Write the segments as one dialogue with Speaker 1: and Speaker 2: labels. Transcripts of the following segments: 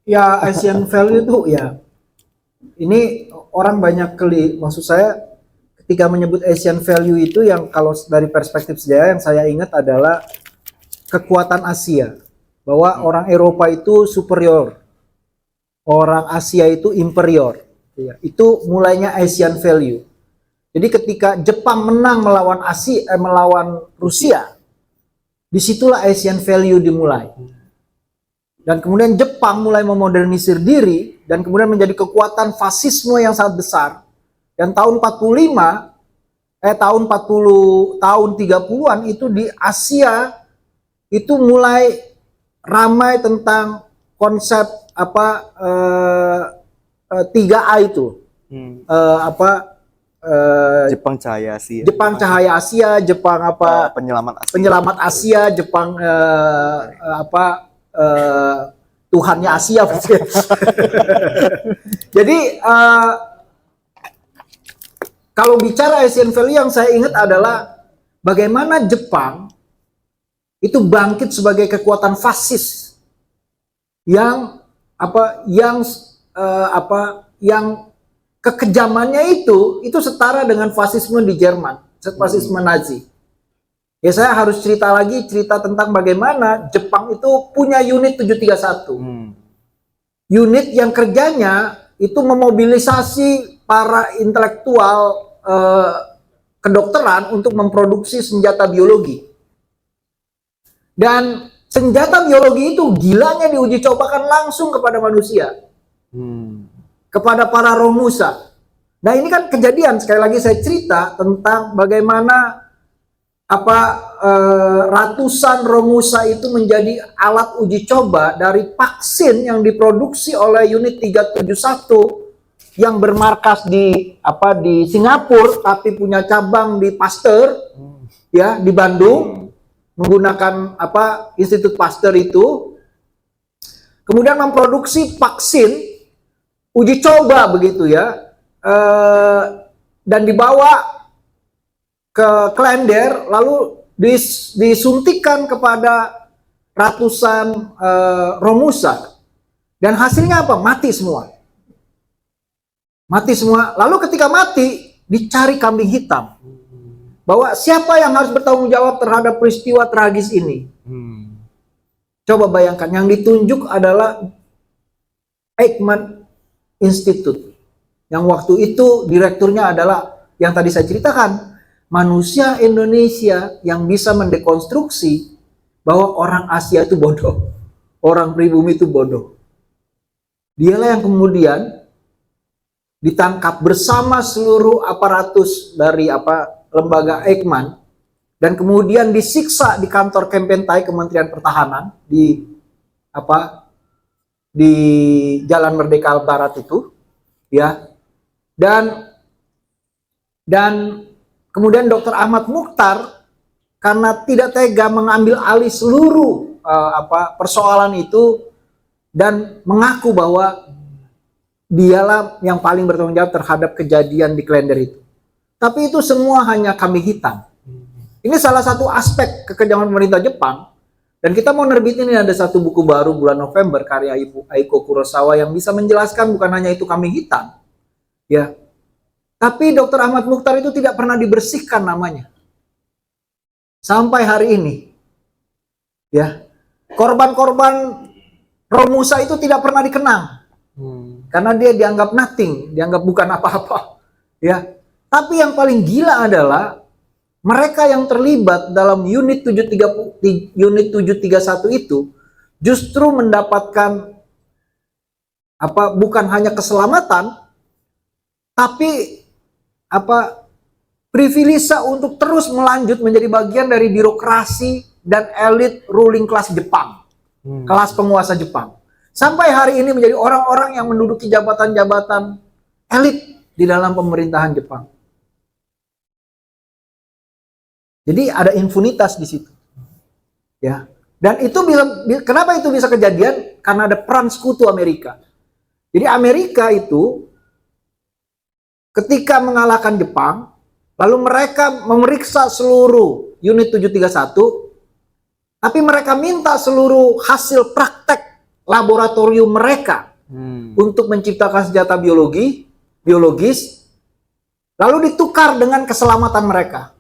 Speaker 1: Ya Asian value itu ya, ini orang banyak maksud saya ketika menyebut Asian value itu yang kalau dari perspektif sejarah yang saya ingat adalah kekuatan Asia, bahwa orang Eropa itu superior, orang Asia itu inferior. Ya, itu mulainya Asian value. Jadi ketika Jepang menang melawan melawan Rusia, disitulah Asian value dimulai. Dan kemudian Jepang mulai memodernisir diri dan kemudian menjadi kekuatan fasisme yang sangat besar. Dan tahun 45 tahun 40 tahun 30-an itu di Asia itu mulai ramai tentang konsep apa 3A itu. Apa
Speaker 2: Jepang Cahaya Asia.
Speaker 1: Jepang Cahaya Asia, Jepang apa
Speaker 2: Penyelamat Asia.
Speaker 1: Penyelamat Asia, Jepang apa Tuhannya Asia. Jadi kalau bicara Asian value yang saya ingat adalah bagaimana Jepang itu bangkit sebagai kekuatan fasis yang yang kekejamannya itu setara dengan fasisme di Jerman, fasisme Nazi. Ya saya harus cerita tentang bagaimana Jepang itu punya unit 731. Unit yang kerjanya itu memobilisasi para intelektual kedokteran untuk memproduksi senjata biologi. Dan senjata biologi itu gilanya diuji cobakan langsung kepada manusia. Kepada para Romusa. Nah ini kan kejadian, sekali lagi saya cerita tentang bagaimana ratusan Romusa itu menjadi alat uji coba dari vaksin yang diproduksi oleh unit 371 yang bermarkas di Singapura tapi punya cabang di Pasteur ya di Bandung menggunakan Institut Pasteur itu, kemudian memproduksi vaksin uji coba begitu ya, dan dibawa ke Klender lalu disuntikan kepada ratusan Romusa dan hasilnya apa? Mati semua. Lalu ketika mati dicari kambing hitam, bahwa siapa yang harus bertanggung jawab terhadap peristiwa tragis ini. Coba bayangkan, yang ditunjuk adalah Eichmann Institute, yang waktu itu direkturnya adalah yang tadi saya ceritakan, manusia Indonesia yang bisa mendekonstruksi bahwa orang Asia itu bodoh, orang pribumi itu bodoh. Dialah yang kemudian ditangkap bersama seluruh aparatus dari lembaga Eichmann dan kemudian disiksa di kantor Kempentai Kementerian Pertahanan di Jalan Merdeka Barat itu ya. Dan kemudian Dr. Ahmad Mukhtar karena tidak tega mengambil alih seluruh persoalan itu dan mengaku bahwa dialah yang paling bertanggung jawab terhadap kejadian di Klender itu. Tapi itu semua hanya kambing hitam. Ini salah satu aspek kekejaman pemerintah Jepang. Dan kita mau nerbitin ini, ada satu buku baru bulan November karya Ibu Aiko Kurosawa yang bisa menjelaskan bukan hanya itu kambing hitam. Ya. Tapi Dr. Ahmad Mukhtar itu tidak pernah dibersihkan namanya. Sampai hari ini. Ya. Korban-korban Romusa itu tidak pernah dikenang. Karena dia dianggap nothing, dianggap bukan apa-apa. Ya. Tapi yang paling gila adalah mereka yang terlibat dalam unit 731 itu justru mendapatkan bukan hanya keselamatan tapi privilege untuk terus melanjut menjadi bagian dari birokrasi dan elit ruling class Jepang. Kelas penguasa Jepang. Sampai hari ini menjadi orang-orang yang menduduki jabatan-jabatan elit di dalam pemerintahan Jepang. Jadi ada infunitas di situ, ya. Dan itu kenapa itu bisa kejadian? Karena ada peran sekutu Amerika. Jadi Amerika itu ketika mengalahkan Jepang, lalu mereka memeriksa seluruh unit 731, tapi mereka minta seluruh hasil praktek laboratorium mereka untuk menciptakan senjata biologis, lalu ditukar dengan keselamatan mereka.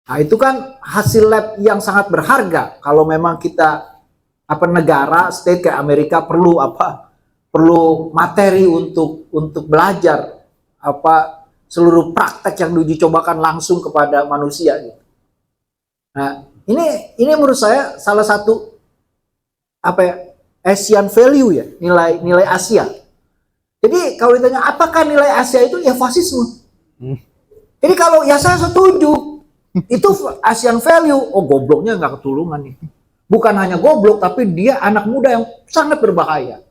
Speaker 1: Nah, itu kan hasil lab yang sangat berharga. Kalau memang kita negara state kayak Amerika perlu materi untuk belajar seluruh praktek yang diuji cobakan langsung kepada manusia gitu. Nah, ini menurut saya salah satu Asian value ya, nilai Asia. Jadi kalau ditanya apakah nilai Asia itu ya fasisme. Jadi kalau ya saya setuju itu Asian value, gobloknya nggak ketulungan nih. Bukan hanya goblok, tapi dia anak muda yang sangat berbahaya.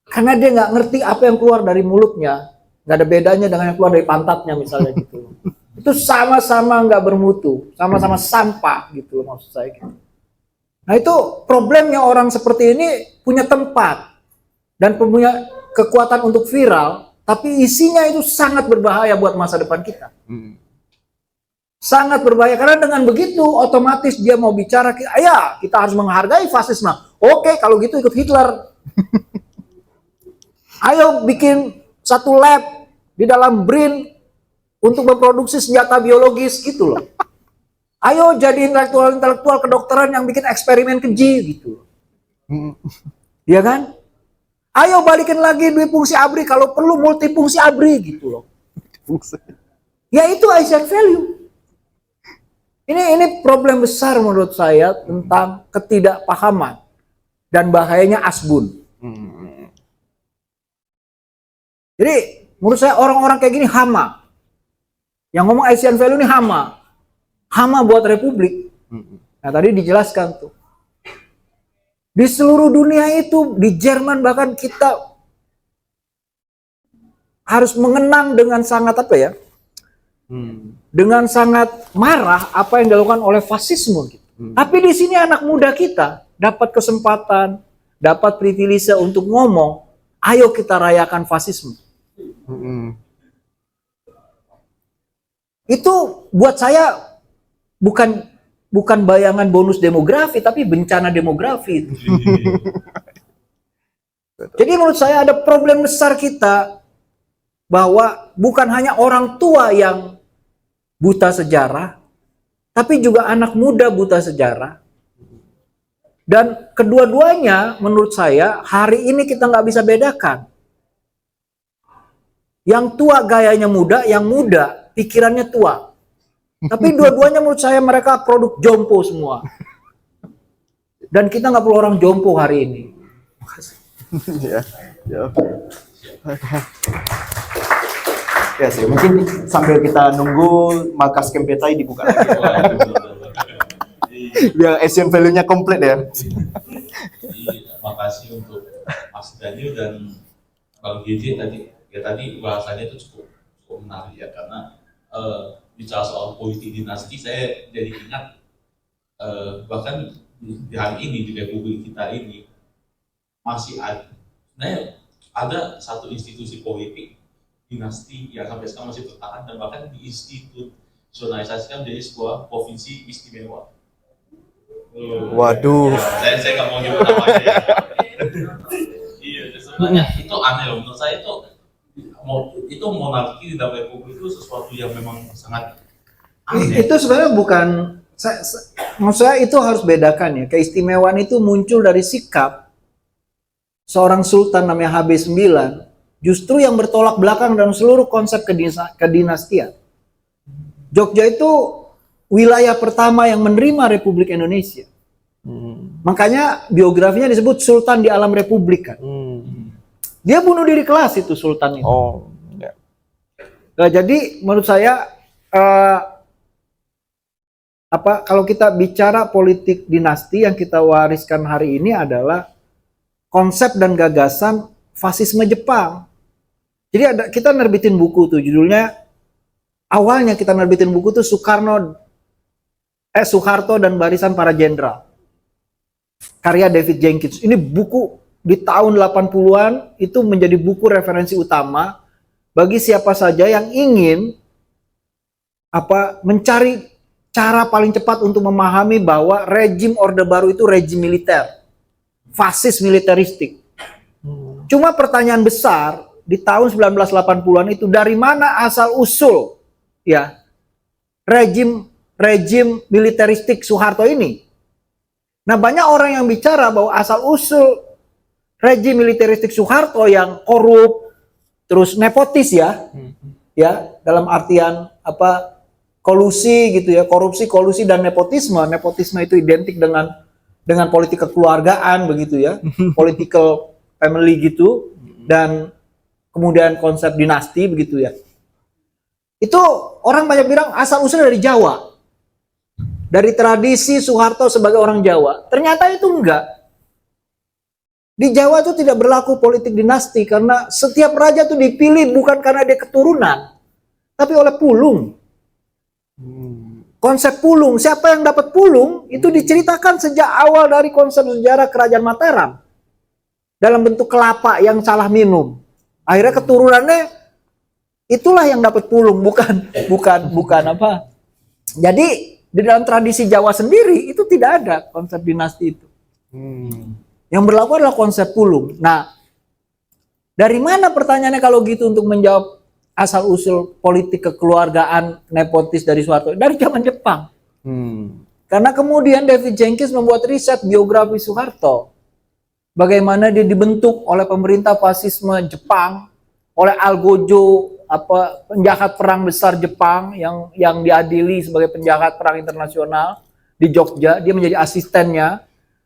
Speaker 1: Karena dia nggak ngerti apa yang keluar dari mulutnya, nggak ada bedanya dengan yang keluar dari pantatnya misalnya gitu. Itu sama-sama nggak bermutu, sama-sama sampah gitu maksud saya. Nah itu problemnya orang seperti ini punya tempat dan punya kekuatan untuk viral, tapi isinya itu sangat berbahaya buat masa depan kita. Sangat berbahaya karena dengan begitu otomatis dia mau bicara, ya kita harus menghargai fasisme. Oke, kalau gitu ikut Hitler. Ayo bikin satu lab di dalam BRIN untuk memproduksi senjata biologis gitu loh. Ayo jadi intelektual kedokteran yang bikin eksperimen keji gitu. Iya kan? Ayo balikin lagi dwi-fungsi ABRI kalau perlu multifungsi ABRI gitu loh. Ya itu Asian value. Ini problem besar menurut saya tentang ketidakpahaman dan bahayanya asbun. Jadi menurut saya orang-orang kayak gini hama. Yang ngomong Asian value ini hama. Hama buat Republik. Nah tadi dijelaskan tuh. Di seluruh dunia itu, di Jerman bahkan kita harus mengenang dengan sangat dengan sangat marah apa yang dilakukan oleh fasisme. Gitu. Tapi di sini anak muda kita dapat kesempatan, dapat privilege untuk ngomong, ayo kita rayakan fasisme. Itu buat saya bukan bayangan bonus demografi, tapi bencana demografi. Jadi menurut saya ada problem besar kita bahwa bukan hanya orang tua yang buta sejarah, tapi juga anak muda buta sejarah. Dan kedua-duanya menurut saya hari ini kita nggak bisa bedakan. Yang tua gayanya muda, yang muda pikirannya tua. Tapi dua-duanya menurut saya mereka produk jompo semua. Dan kita nggak perlu orang jompo hari ini.
Speaker 2: Ya sih, mungkin sambil kita nunggu markas Kempetai dibuka lagi. Biar Asian value-nya komplit ya.
Speaker 3: Terima kasih untuk Mas Daniel dan Bang Gigi tadi. Ya tadi bahasanya itu cukup menarik ya, karena bicara soal politik dinasti saya jadi ingat bahkan di hari ini di Republik kita ini masih ada, sebenarnya ada satu institusi politik dinasti yang sampai sekarang masih bertahan dan bahkan diinstitusionalisasikan menjadi sebuah provinsi istimewa.
Speaker 2: Waduh.
Speaker 3: Ya, saya nggak mau nyebut namanya ya. Iya, sebenarnya itu aneh loh menurut saya itu monarki di dalam republik itu sesuatu yang memang sangat aneh.
Speaker 1: Itu sebenarnya bukan, maksud saya itu harus bedakan ya. Keistimewaan itu muncul dari sikap seorang sultan namanya HB9 justru yang bertolak belakang dalam seluruh konsep kedinastian. Jogja itu wilayah pertama yang menerima Republik Indonesia. Makanya biografinya disebut Sultan di Alam Republik kan. Dia bunuh diri kelas itu sultan itu.
Speaker 2: Ya.
Speaker 1: Nah, jadi menurut saya kalau kita bicara politik dinasti yang kita wariskan hari ini adalah konsep dan gagasan fasisme Jepang. Jadi kita nerbitin buku tuh judulnya, awalnya kita nerbitin buku tuh Soeharto dan Barisan Para Jenderal. Karya David Jenkins. Ini buku di tahun 80-an itu menjadi buku referensi utama bagi siapa saja yang ingin mencari cara paling cepat untuk memahami bahwa rejim Orde Baru itu rejim militer. fasis militeristik. Cuma pertanyaan besar di tahun 1980-an itu dari mana asal usul ya rejim militeristik Soeharto ini. Nah, banyak orang yang bicara bahwa asal usul rejim militeristik Soeharto yang korup terus nepotis ya dalam artian apa kolusi gitu ya, korupsi, kolusi dan nepotisme. Nepotisme itu identik dengan politik kekeluargaan begitu ya, political family gitu, dan kemudian konsep dinasti begitu ya. Itu orang banyak bilang asal usulnya dari Jawa. Dari tradisi Soeharto sebagai orang Jawa. Ternyata itu enggak. Di Jawa itu tidak berlaku politik dinasti karena setiap raja itu dipilih bukan karena dia keturunan, tapi oleh pulung. Konsep pulung, siapa yang dapat pulung itu diceritakan sejak awal dari konsep sejarah Kerajaan Mataram. Dalam bentuk kelapa yang salah minum. Akhirnya keturunannya itulah yang dapat pulung, bukan apa. Jadi di dalam tradisi Jawa sendiri itu tidak ada konsep dinasti itu. Yang berlaku adalah konsep pulung. Nah, dari mana pertanyaannya kalau gitu untuk menjawab asal usul politik kekeluargaan nepotis dari Soeharto? Dari zaman Jepang. Karena kemudian David Jenkins membuat riset biografi Soeharto. Bagaimana dia dibentuk oleh pemerintah fasisme Jepang, oleh Algojo, penjahat perang besar Jepang yang diadili sebagai penjahat perang internasional di Jogja. Dia menjadi asistennya.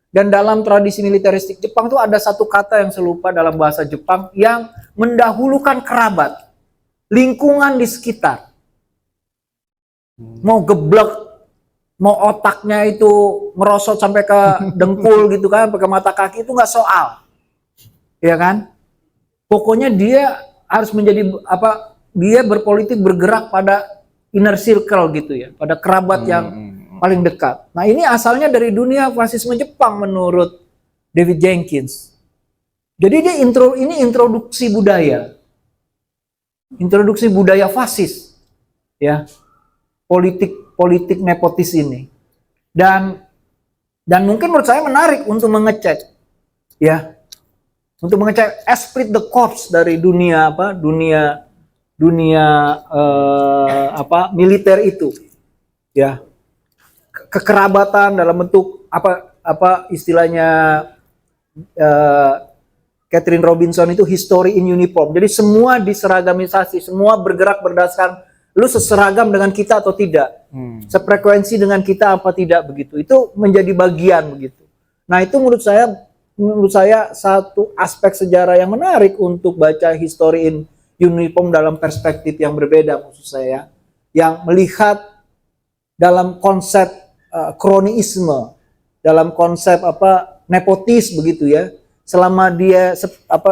Speaker 1: Dan dalam tradisi militeristik Jepang itu ada satu kata yang saya lupa dalam bahasa Jepang yang mendahulukan kerabat, lingkungan di sekitar. Mau geblek, mau otaknya itu merosot sampai ke dengkul gitu kan, sampai ke mata kaki itu nggak soal, ya kan? Pokoknya dia harus menjadi dia berpolitik bergerak pada inner circle gitu ya, pada kerabat yang paling dekat. Nah, ini asalnya dari dunia fasisme Jepang menurut David Jenkins. Jadi dia ini introduksi budaya fasis, ya, politik nepotis ini. Dan mungkin menurut saya menarik untuk mengecek, ya, untuk mengecek esprit de corps dari dunia militer itu, ya, kekerabatan dalam bentuk istilahnya Catherine Robinson itu history in uniform. Jadi semua diseragamisasi, semua bergerak berdasarkan lu seseragam dengan kita atau tidak, sefrekuensi dengan kita apa tidak begitu. Itu menjadi bagian begitu. Nah, itu menurut saya satu aspek sejarah yang menarik untuk baca history in uniform dalam perspektif yang berbeda, maksud saya, yang melihat dalam konsep kroniisme, dalam konsep nepotis begitu ya. Selama dia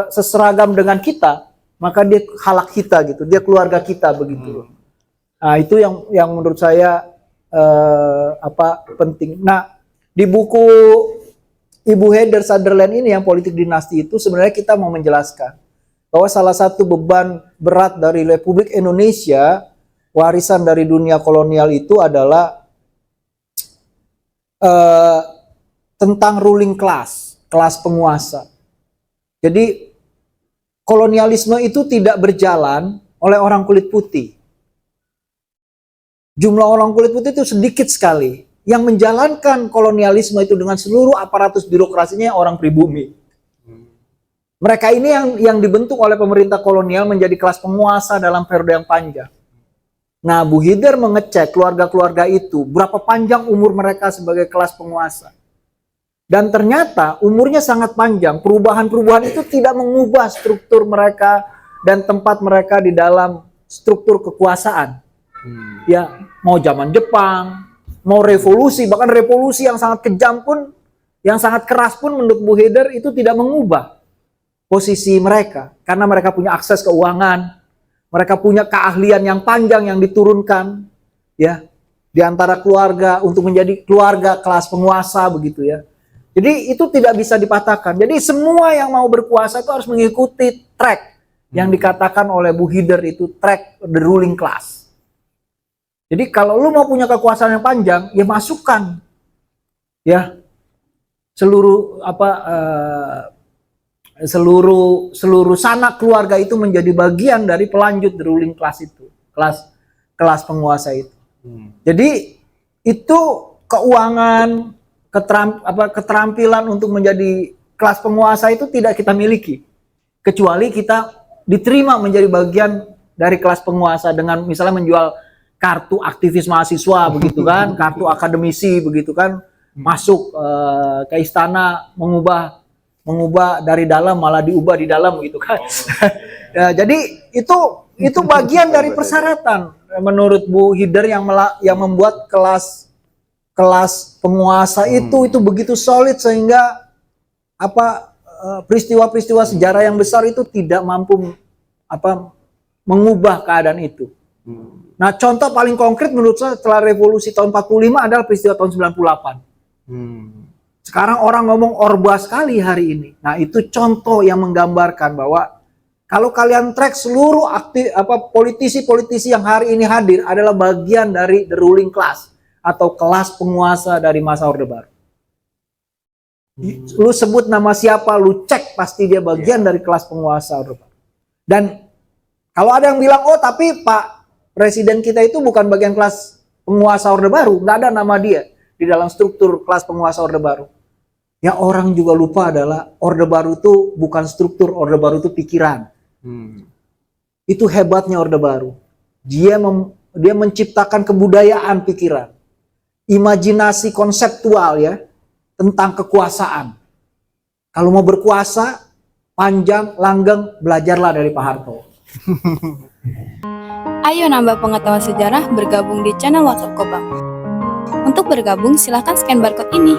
Speaker 1: seseragam dengan kita, maka dia halak kita gitu, dia keluarga kita begitu. Nah, itu yang menurut saya penting. Nah, di buku Ibu Heather Sutherland ini yang politik dinasti itu sebenarnya kita mau menjelaskan bahwa salah satu beban berat dari Republik Indonesia, warisan dari dunia kolonial itu adalah tentang ruling class, kelas penguasa. Jadi kolonialisme itu tidak berjalan oleh orang kulit putih. Jumlah orang kulit putih itu sedikit sekali. Yang menjalankan kolonialisme itu dengan seluruh aparatus birokrasinya orang pribumi. Mereka ini yang dibentuk oleh pemerintah kolonial menjadi kelas penguasa dalam periode yang panjang. Nah, Bu Heather mengecek keluarga-keluarga itu, berapa panjang umur mereka sebagai kelas penguasa. Dan ternyata umurnya sangat panjang. Perubahan-perubahan itu tidak mengubah struktur mereka dan tempat mereka di dalam struktur kekuasaan. Ya, mau zaman Jepang, mau revolusi, bahkan revolusi yang sangat kejam pun, yang sangat keras pun menurut Bu Heather itu tidak mengubah posisi mereka. Karena mereka punya akses keuangan, mereka punya keahlian yang panjang yang diturunkan, ya, di antara keluarga untuk menjadi keluarga kelas penguasa begitu ya. Jadi itu tidak bisa dipatahkan. Jadi semua yang mau berkuasa itu harus mengikuti track yang dikatakan oleh Bu Heather itu track the ruling class. Jadi kalau lu mau punya kekuasaan yang panjang, ya masukkan, ya, seluruh seluruh sanak keluarga itu menjadi bagian dari pelanjut the ruling class itu, kelas penguasa itu. Jadi itu keuangan, keterampilan untuk menjadi kelas penguasa itu tidak kita miliki, kecuali kita diterima menjadi bagian dari kelas penguasa dengan misalnya menjual kartu aktivis mahasiswa begitu kan, kartu akademisi begitu kan, masuk ke istana mengubah dari dalam malah diubah di dalam gitu kan. Ya, jadi itu bagian dari persyaratan menurut Bu Hider yang membuat kelas penguasa itu begitu solid sehingga peristiwa-peristiwa sejarah yang besar itu tidak mampu mengubah keadaan itu. Nah, contoh paling konkret menurut saya setelah revolusi tahun 45 adalah peristiwa tahun 98. Sekarang orang ngomong orba sekali hari ini. Nah, itu contoh yang menggambarkan bahwa kalau kalian track seluruh politisi-politisi yang hari ini hadir adalah bagian dari the ruling class atau kelas penguasa dari masa Orde Baru. Lu sebut nama siapa, lu cek pasti dia bagian dari kelas penguasa Orde Baru. Dan kalau ada yang bilang, oh tapi Pak Presiden kita itu bukan bagian kelas penguasa Orde Baru, nggak ada nama dia di dalam struktur kelas penguasa Orde Baru. Ya orang juga lupa adalah Orde Baru itu bukan struktur, Orde Baru itu pikiran. Itu hebatnya Orde Baru. Dia menciptakan kebudayaan pikiran, imajinasi konseptual ya tentang kekuasaan. Kalau mau berkuasa, panjang, langgeng, belajarlah dari Pak Harto.
Speaker 4: Ayo nambah pengetahuan sejarah bergabung di channel WhatsApp Kobam. Untuk bergabung silahkan scan barcode ini.